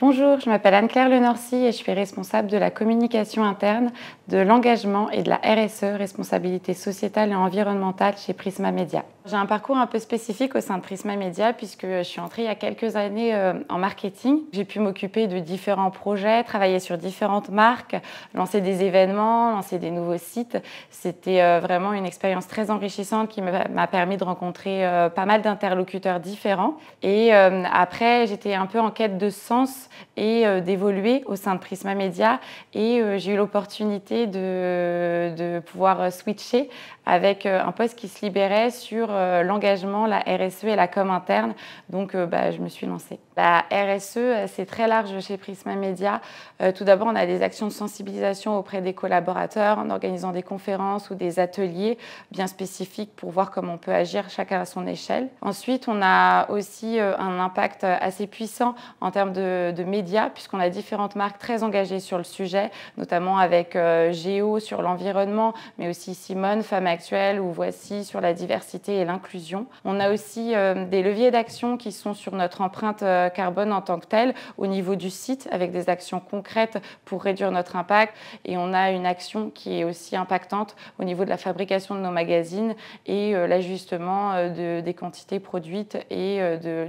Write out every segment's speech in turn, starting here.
Bonjour, je m'appelle Anne-Claire Lenorcy et je suis responsable de la communication interne, de l'engagement et de la RSE, responsabilité sociétale et environnementale chez Prisma Media. J'ai un parcours un peu spécifique au sein de Prisma Media puisque je suis entrée il y a quelques années en marketing. J'ai pu m'occuper de différents projets, travailler sur différentes marques, lancer des événements, lancer des nouveaux sites. C'était vraiment une expérience très enrichissante qui m'a permis de rencontrer pas mal d'interlocuteurs différents. Et après, j'étais un peu en quête de sens et d'évoluer au sein de Prisma Media et j'ai eu l'opportunité de pouvoir switcher avec un poste qui se libérait sur l'engagement, la RSE et la com interne. Donc je me suis lancée. La RSE, c'est très large chez Prisma Media. Tout d'abord, on a des actions de sensibilisation auprès des collaborateurs en organisant des conférences ou des ateliers bien spécifiques pour voir comment on peut agir chacun à son échelle. Ensuite, on a aussi un impact assez puissant en termes de médias puisqu'on a différentes marques très engagées sur le sujet, notamment avec Géo sur l'environnement, mais aussi Simone, Femme Actuelle ou Voici sur la diversité et l'inclusion. On a aussi des leviers d'action qui sont sur notre empreinte carbone en tant que telle au niveau du site avec des actions concrètes pour réduire notre impact et on a une action qui est aussi impactante au niveau de la fabrication de nos magazines et l'ajustement des quantités produites et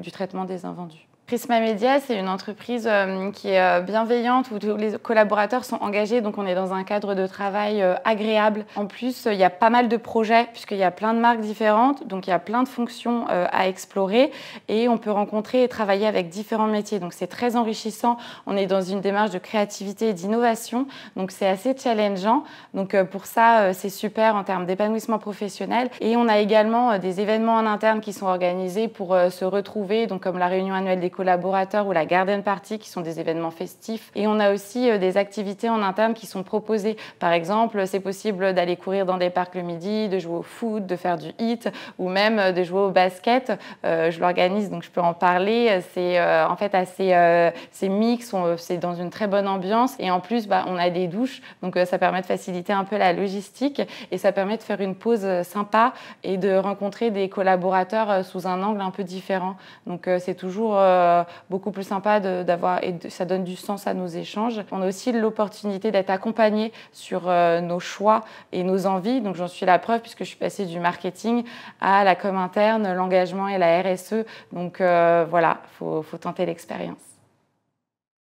du traitement des invendus. Prisma Media, c'est une entreprise qui est bienveillante, où tous les collaborateurs sont engagés, donc on est dans un cadre de travail agréable. En plus, il y a pas mal de projets, puisqu'il y a plein de marques différentes, donc il y a plein de fonctions à explorer, et on peut rencontrer et travailler avec différents métiers. Donc c'est très enrichissant, on est dans une démarche de créativité et d'innovation, donc c'est assez challengeant. Donc pour ça, c'est super en termes d'épanouissement professionnel. Et on a également des événements en interne qui sont organisés pour se retrouver, donc comme la réunion annuelle des collaborateurs ou la garden party qui sont des événements festifs. Et on a aussi des activités en interne qui sont proposées. Par exemple, c'est possible d'aller courir dans des parcs le midi, de jouer au foot, de faire du hit ou même de jouer au basket. Je l'organise donc je peux en parler. C'est en fait assez mix, c'est dans une très bonne ambiance et en plus on a des douches donc ça permet de faciliter un peu la logistique et ça permet de faire une pause sympa et de rencontrer des collaborateurs sous un angle un peu différent. Donc c'est toujours beaucoup plus sympa d'avoir et ça donne du sens à nos échanges. On a aussi l'opportunité d'être accompagné sur nos choix et nos envies. Donc j'en suis la preuve puisque je suis passée du marketing à la com interne, l'engagement et la RSE. Donc voilà, faut tenter l'expérience.